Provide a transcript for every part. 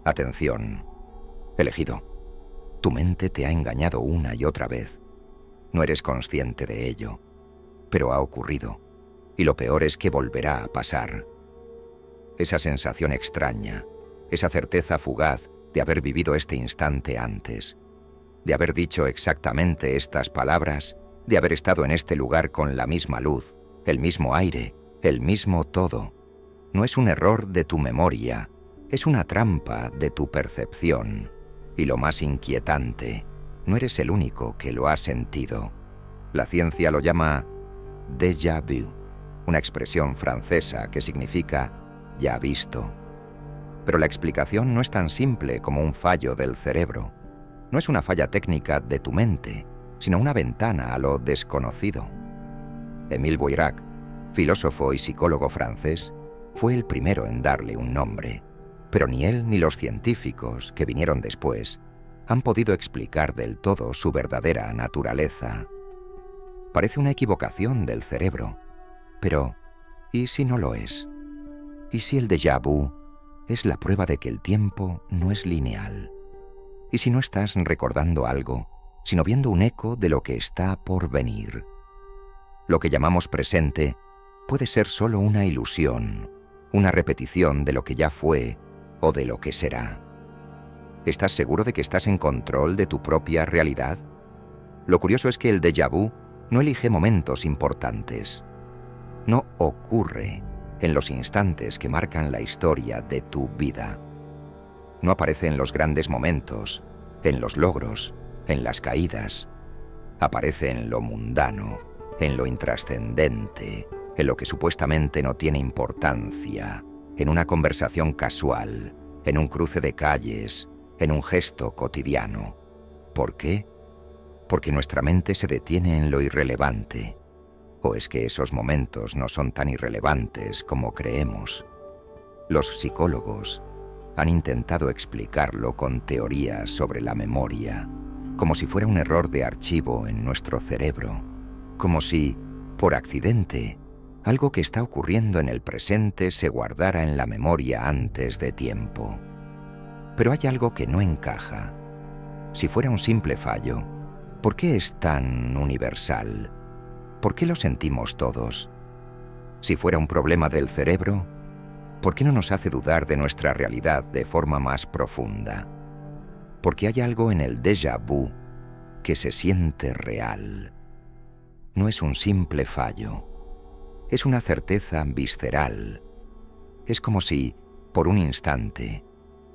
Atención. Elegido. Tu mente te ha engañado una y otra vez. No eres consciente de ello, pero ha ocurrido, y lo peor es que volverá a pasar. Esa sensación extraña, esa certeza fugaz de haber vivido este instante antes, de haber dicho exactamente estas palabras, de haber estado en este lugar con la misma luz, el mismo aire, el mismo todo. No es un error de tu memoria, es una trampa de tu percepción. Y lo más inquietante, no eres el único que lo ha sentido. La ciencia lo llama déjà vu, una expresión francesa que significa ya visto. Pero la explicación no es tan simple como un fallo del cerebro. No es una falla técnica de tu mente, sino una ventana a lo desconocido. Émile Boirac, filósofo y psicólogo francés, fue el primero en darle un nombre, pero ni él ni los científicos que vinieron después han podido explicar del todo su verdadera naturaleza. Parece una equivocación del cerebro, pero ¿y si no lo es? ¿Y si el déjà vu es la prueba de que el tiempo no es lineal? ¿Y si no estás recordando algo, sino viendo un eco de lo que está por venir? Lo que llamamos presente puede ser solo una ilusión, una repetición de lo que ya fue o de lo que será. ¿Estás seguro de que estás en control de tu propia realidad? Lo curioso es que el déjà vu no elige momentos importantes. No ocurre en los instantes que marcan la historia de tu vida. No aparece en los grandes momentos, en los logros, en las caídas. Aparece en lo mundano, en lo intrascendente, en lo que supuestamente no tiene importancia, en una conversación casual, en un cruce de calles, en un gesto cotidiano. ¿Por qué? Porque nuestra mente se detiene en lo irrelevante. ¿O es que esos momentos no son tan irrelevantes como creemos? Los psicólogos han intentado explicarlo con teorías sobre la memoria, como si fuera un error de archivo en nuestro cerebro, como si, por accidente, algo que está ocurriendo en el presente se guardara en la memoria antes de tiempo. Pero hay algo que no encaja. Si fuera un simple fallo, ¿por qué es tan universal? ¿Por qué lo sentimos todos? Si fuera un problema del cerebro, ¿por qué no nos hace dudar de nuestra realidad de forma más profunda? Porque hay algo en el déjà vu que se siente real. No es un simple fallo. Es una certeza visceral. Es como si, por un instante,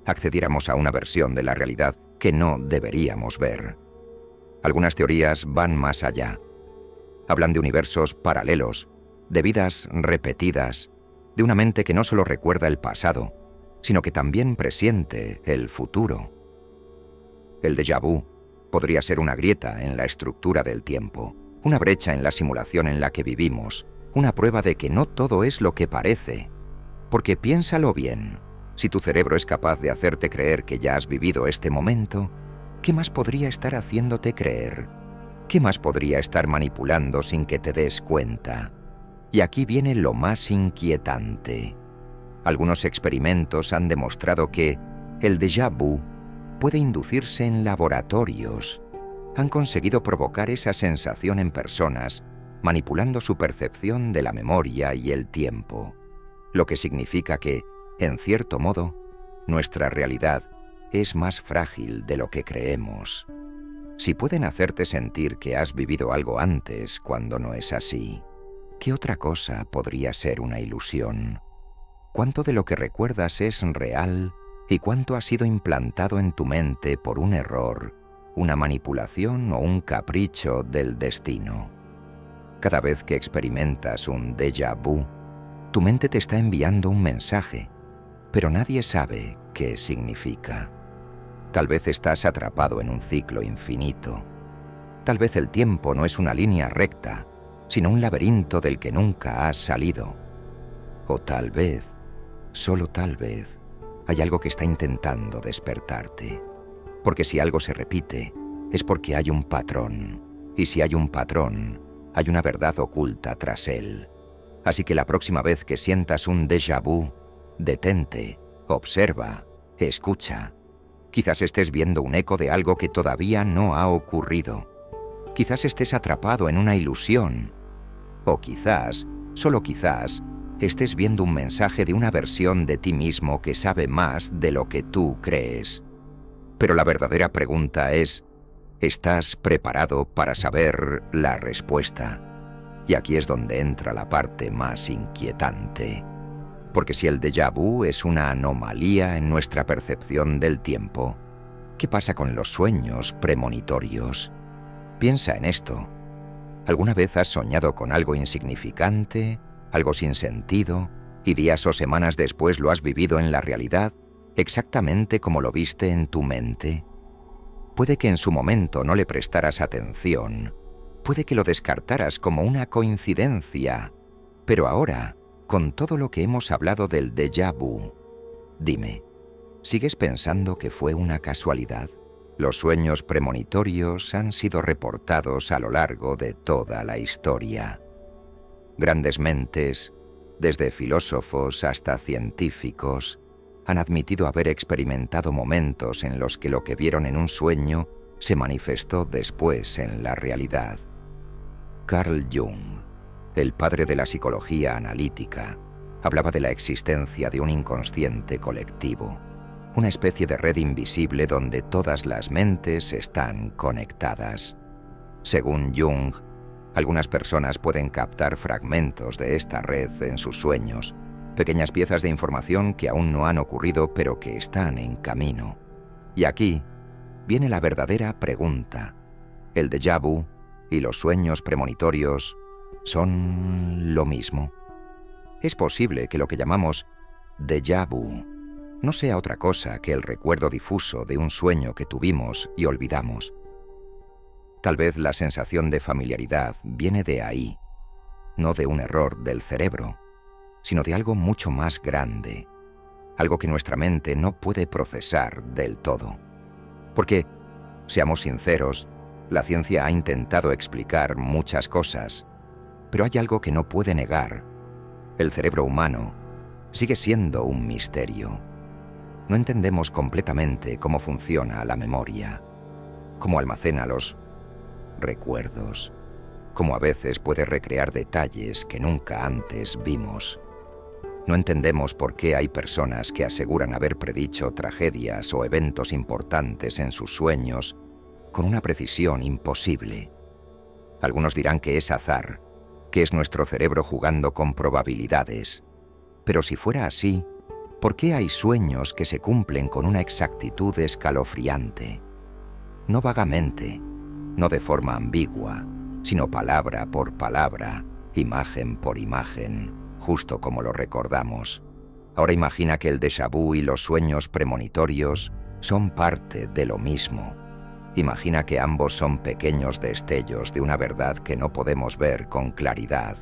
accediéramos a una versión de la realidad que no deberíamos ver. Algunas teorías van más allá. Hablan de universos paralelos, de vidas repetidas, de una mente que no solo recuerda el pasado, sino que también presiente el futuro. El déjà vu podría ser una grieta en la estructura del tiempo, una brecha en la simulación en la que vivimos, una prueba de que no todo es lo que parece. Porque piénsalo bien, si tu cerebro es capaz de hacerte creer que ya has vivido este momento, ¿qué más podría estar haciéndote creer? ¿Qué más podría estar manipulando sin que te des cuenta? Y aquí viene lo más inquietante. Algunos experimentos han demostrado que el déjà vu puede inducirse en laboratorios. Han conseguido provocar esa sensación en personas, manipulando su percepción de la memoria y el tiempo. Lo que significa que, en cierto modo, nuestra realidad es más frágil de lo que creemos. Si pueden hacerte sentir que has vivido algo antes cuando no es así, ¿qué otra cosa podría ser una ilusión? ¿Cuánto de lo que recuerdas es real y cuánto ha sido implantado en tu mente por un error, una manipulación o un capricho del destino? Cada vez que experimentas un déjà vu, tu mente te está enviando un mensaje, pero nadie sabe qué significa. Tal vez estás atrapado en un ciclo infinito. Tal vez el tiempo no es una línea recta, sino un laberinto del que nunca has salido. O tal vez, solo tal vez, hay algo que está intentando despertarte. Porque si algo se repite, es porque hay un patrón. Y si hay un patrón, hay una verdad oculta tras él. Así que la próxima vez que sientas un déjà vu, detente, observa Escucha. Quizás estés viendo un eco de algo que todavía no ha ocurrido. Quizás estés atrapado en una ilusión. O quizás, solo quizás, estés viendo un mensaje de una versión de ti mismo que sabe más de lo que tú crees. Pero la verdadera pregunta es, ¿estás preparado para saber la respuesta? Y aquí es donde entra la parte más inquietante. Porque si el déjà vu es una anomalía en nuestra percepción del tiempo, ¿qué pasa con los sueños premonitorios? Piensa en esto. ¿Alguna vez has soñado con algo insignificante, algo sin sentido, y días o semanas después lo has vivido en la realidad, exactamente como lo viste en tu mente? Puede que en su momento no le prestaras atención, puede que lo descartaras como una coincidencia, pero ahora, con todo lo que hemos hablado del déjà vu, dime, ¿sigues pensando que fue una casualidad? Los sueños premonitorios han sido reportados a lo largo de toda la historia. Grandes mentes, desde filósofos hasta científicos, han admitido haber experimentado momentos en los que lo que vieron en un sueño se manifestó después en la realidad. Carl Jung, el padre de la psicología analítica, hablaba de la existencia de un inconsciente colectivo, una especie de red invisible donde todas las mentes están conectadas. Según Jung, algunas personas pueden captar fragmentos de esta red en sus sueños, pequeñas piezas de información que aún no han ocurrido pero que están en camino. Y aquí viene la verdadera pregunta. ¿El déjà vu y los sueños premonitorios son lo mismo? Es posible que lo que llamamos déjà vu no sea otra cosa que el recuerdo difuso de un sueño que tuvimos y olvidamos. Tal vez la sensación de familiaridad viene de ahí, no de un error del cerebro, sino de algo mucho más grande, algo que nuestra mente no puede procesar del todo. Porque, seamos sinceros, la ciencia ha intentado explicar muchas cosas, pero hay algo que no puede negar. El cerebro humano sigue siendo un misterio. No entendemos completamente cómo funciona la memoria, cómo almacena los recuerdos, cómo a veces puede recrear detalles que nunca antes vimos. No entendemos por qué hay personas que aseguran haber predicho tragedias o eventos importantes en sus sueños con una precisión imposible. Algunos dirán que es azar, que es nuestro cerebro jugando con probabilidades. Pero si fuera así, ¿por qué hay sueños que se cumplen con una exactitud escalofriante? No vagamente, no de forma ambigua, sino palabra por palabra, imagen por imagen, justo como lo recordamos. Ahora imagina que el déjà vu y los sueños premonitorios son parte de lo mismo. Imagina que ambos son pequeños destellos de una verdad que no podemos ver con claridad,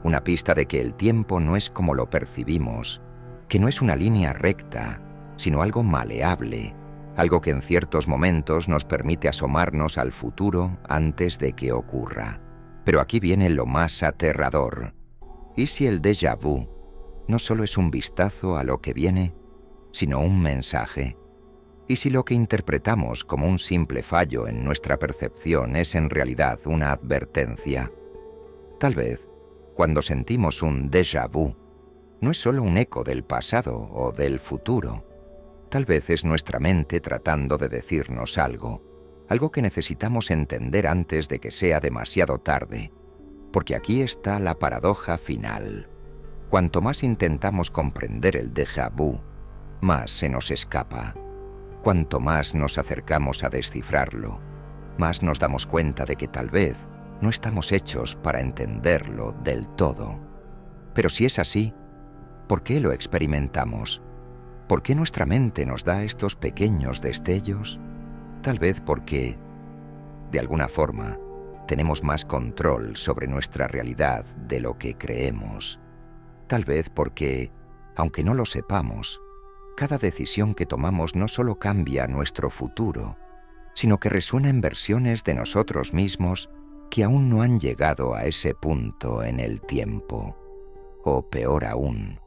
una pista de que el tiempo no es como lo percibimos, que no es una línea recta, sino algo maleable, algo que en ciertos momentos nos permite asomarnos al futuro antes de que ocurra. Pero aquí viene lo más aterrador. ¿Y si el déjà vu no solo es un vistazo a lo que viene, sino un mensaje? ¿Y si lo que interpretamos como un simple fallo en nuestra percepción es en realidad una advertencia? Tal vez, cuando sentimos un déjà vu, no es solo un eco del pasado o del futuro. Tal vez es nuestra mente tratando de decirnos algo que necesitamos entender antes de que sea demasiado tarde. Porque aquí está la paradoja final. Cuanto más intentamos comprender el déjà vu, más se nos escapa. Cuanto más nos acercamos a descifrarlo, más nos damos cuenta de que tal vez no estamos hechos para entenderlo del todo. Pero si es así, ¿por qué lo experimentamos? ¿Por qué nuestra mente nos da estos pequeños destellos? Tal vez porque, de alguna forma, tenemos más control sobre nuestra realidad de lo que creemos. Tal vez porque, aunque no lo sepamos, cada decisión que tomamos no solo cambia nuestro futuro, sino que resuena en versiones de nosotros mismos que aún no han llegado a ese punto en el tiempo. O peor aún,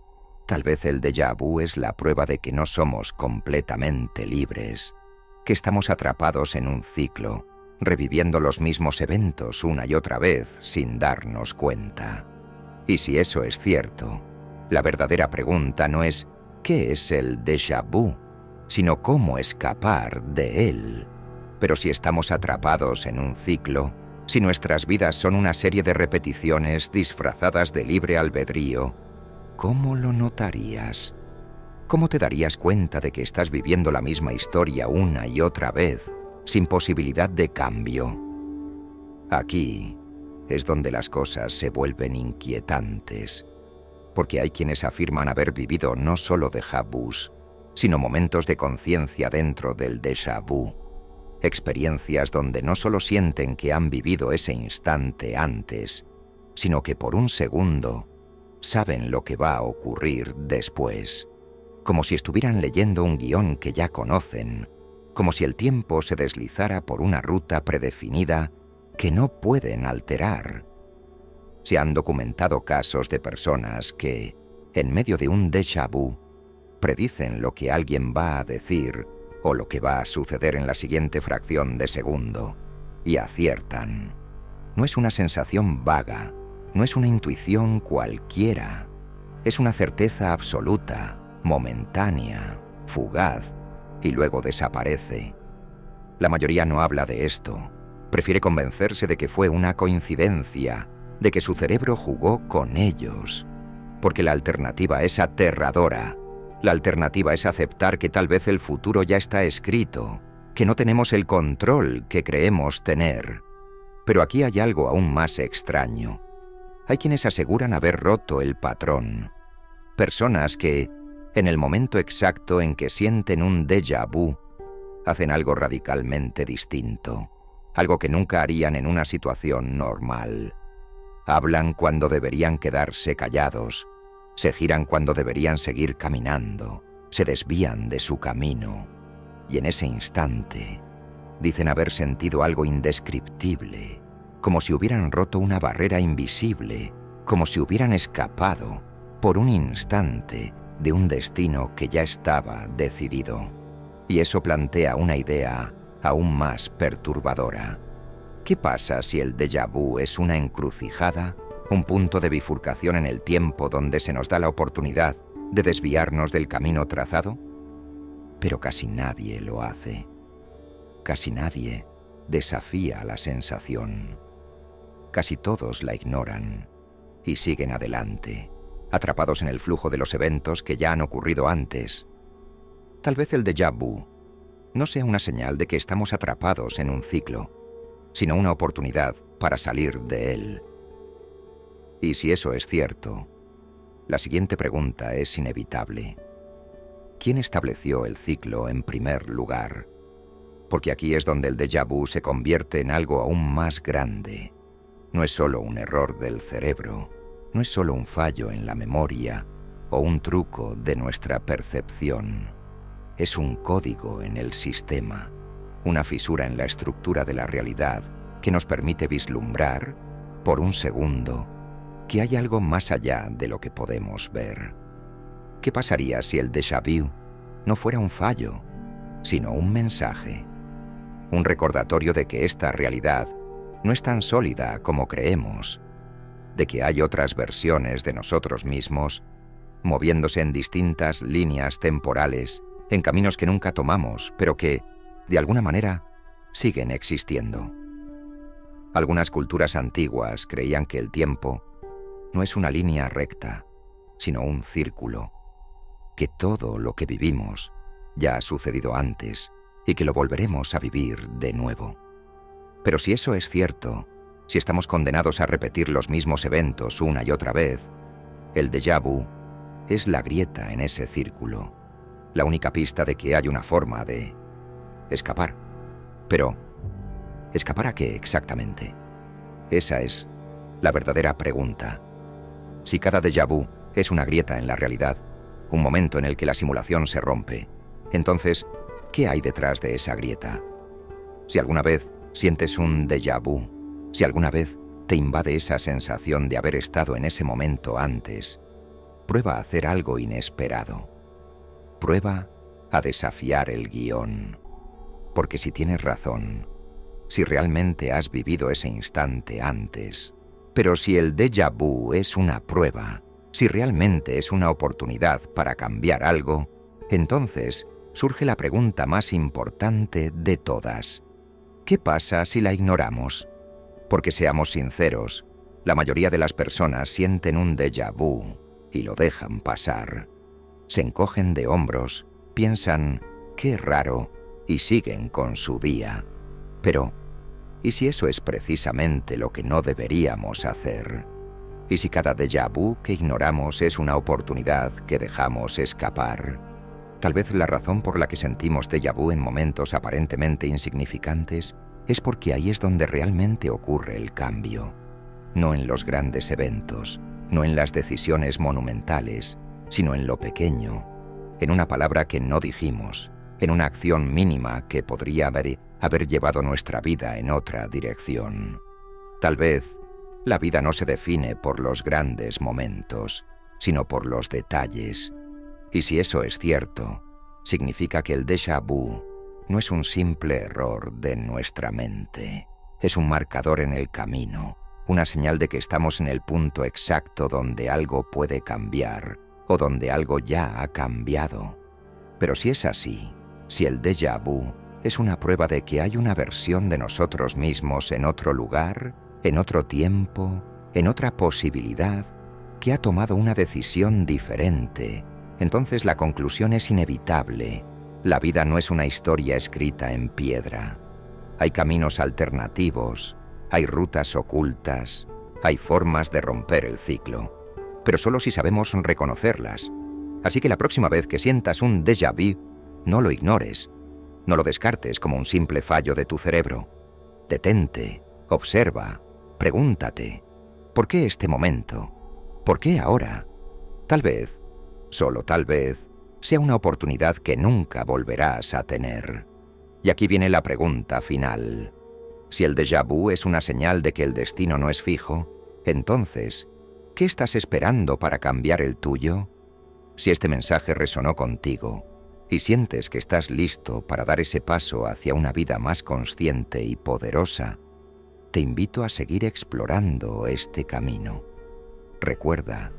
Tal vez el déjà vu es la prueba de que no somos completamente libres, que estamos atrapados en un ciclo, reviviendo los mismos eventos una y otra vez sin darnos cuenta. Y si eso es cierto, la verdadera pregunta no es ¿qué es el déjà vu?, sino cómo escapar de él. Pero si estamos atrapados en un ciclo, si nuestras vidas son una serie de repeticiones disfrazadas de libre albedrío, ¿cómo lo notarías? ¿Cómo te darías cuenta de que estás viviendo la misma historia una y otra vez, sin posibilidad de cambio? Aquí es donde las cosas se vuelven inquietantes, porque hay quienes afirman haber vivido no solo déjà vus, sino momentos de conciencia dentro del déjà vu, experiencias donde no solo sienten que han vivido ese instante antes, sino que por un segundo saben lo que va a ocurrir después, como si estuvieran leyendo un guión que ya conocen, como si el tiempo se deslizara por una ruta predefinida que no pueden alterar. Se han documentado casos de personas que, en medio de un déjà vu, predicen lo que alguien va a decir o lo que va a suceder en la siguiente fracción de segundo, y aciertan. No es una sensación vaga, no es una intuición cualquiera, es una certeza absoluta, momentánea, fugaz, y luego desaparece. La mayoría no habla de esto, prefiere convencerse de que fue una coincidencia, de que su cerebro jugó con ellos, porque la alternativa es aterradora. La alternativa es aceptar que tal vez el futuro ya está escrito, que no tenemos el control que creemos tener. Pero aquí hay algo aún más extraño. Hay quienes aseguran haber roto el patrón. Personas que, en el momento exacto en que sienten un déjà vu, hacen algo radicalmente distinto, algo que nunca harían en una situación normal. Hablan cuando deberían quedarse callados, se giran cuando deberían seguir caminando, se desvían de su camino, y en ese instante dicen haber sentido algo indescriptible, como si hubieran roto una barrera invisible, como si hubieran escapado, por un instante, de un destino que ya estaba decidido. Y eso plantea una idea aún más perturbadora. ¿Qué pasa si el déjà vu es una encrucijada, un punto de bifurcación en el tiempo donde se nos da la oportunidad de desviarnos del camino trazado? Pero casi nadie lo hace. Casi nadie desafía la sensación. Casi todos la ignoran y siguen adelante, atrapados en el flujo de los eventos que ya han ocurrido antes. Tal vez el déjà vu no sea una señal de que estamos atrapados en un ciclo, sino una oportunidad para salir de él. Y si eso es cierto, la siguiente pregunta es inevitable. ¿Quién estableció el ciclo en primer lugar? Porque aquí es donde el déjà vu se convierte en algo aún más grande. No es solo un error del cerebro, no es solo un fallo en la memoria o un truco de nuestra percepción. Es un código en el sistema, una fisura en la estructura de la realidad que nos permite vislumbrar, por un segundo, que hay algo más allá de lo que podemos ver. ¿Qué pasaría si el déjà vu no fuera un fallo, sino un mensaje? Un recordatorio de que esta realidad no es tan sólida como creemos, de que hay otras versiones de nosotros mismos moviéndose en distintas líneas temporales, en caminos que nunca tomamos, pero que, de alguna manera, siguen existiendo. Algunas culturas antiguas creían que el tiempo no es una línea recta, sino un círculo, que todo lo que vivimos ya ha sucedido antes y que lo volveremos a vivir de nuevo. Pero si eso es cierto, si estamos condenados a repetir los mismos eventos una y otra vez, el déjà vu es la grieta en ese círculo, la única pista de que hay una forma de escapar. Pero, ¿escapar a qué exactamente? Esa es la verdadera pregunta. Si cada déjà vu es una grieta en la realidad, un momento en el que la simulación se rompe, entonces, ¿qué hay detrás de esa grieta? Si alguna vez sientes un déjà vu, si alguna vez te invade esa sensación de haber estado en ese momento antes, prueba a hacer algo inesperado. Prueba a desafiar el guión. Porque si tienes razón, si realmente has vivido ese instante antes, pero si el déjà vu es una prueba, si realmente es una oportunidad para cambiar algo, entonces surge la pregunta más importante de todas. ¿Qué pasa si la ignoramos? Porque seamos sinceros, la mayoría de las personas sienten un déjà vu y lo dejan pasar. Se encogen de hombros, piensan, qué raro, y siguen con su día. Pero, ¿y si eso es precisamente lo que no deberíamos hacer? ¿Y si cada déjà vu que ignoramos es una oportunidad que dejamos escapar? Tal vez la razón por la que sentimos déjà vu en momentos aparentemente insignificantes es porque ahí es donde realmente ocurre el cambio. No en los grandes eventos, no en las decisiones monumentales, sino en lo pequeño, en una palabra que no dijimos, en una acción mínima que podría haber llevado nuestra vida en otra dirección. Tal vez la vida no se define por los grandes momentos, sino por los detalles. Y si eso es cierto, significa que el déjà vu no es un simple error de nuestra mente. Es un marcador en el camino, una señal de que estamos en el punto exacto donde algo puede cambiar o donde algo ya ha cambiado. Pero si es así, si el déjà vu es una prueba de que hay una versión de nosotros mismos en otro lugar, en otro tiempo, en otra posibilidad, que ha tomado una decisión diferente, entonces la conclusión es inevitable. La vida no es una historia escrita en piedra. Hay caminos alternativos, hay rutas ocultas, hay formas de romper el ciclo, pero solo si sabemos reconocerlas. Así que la próxima vez que sientas un déjà vu, no lo ignores, no lo descartes como un simple fallo de tu cerebro. Detente, observa, pregúntate, ¿por qué este momento? ¿Por qué ahora? Tal vez, solo tal vez, sea una oportunidad que nunca volverás a tener. Y aquí viene la pregunta final. Si el déjà vu es una señal de que el destino no es fijo, entonces, ¿qué estás esperando para cambiar el tuyo? Si este mensaje resonó contigo y sientes que estás listo para dar ese paso hacia una vida más consciente y poderosa, te invito a seguir explorando este camino. Recuerda,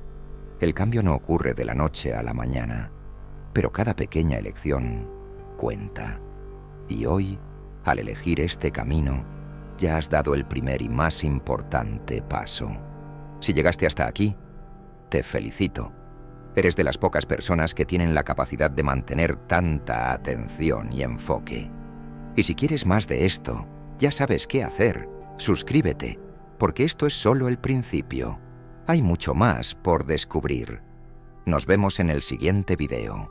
el cambio no ocurre de la noche a la mañana, pero cada pequeña elección cuenta. Y hoy, al elegir este camino, ya has dado el primer y más importante paso. Si llegaste hasta aquí, te felicito. Eres de las pocas personas que tienen la capacidad de mantener tanta atención y enfoque. Y si quieres más de esto, ya sabes qué hacer. Suscríbete, porque esto es solo el principio. Hay mucho más por descubrir. Nos vemos en el siguiente video.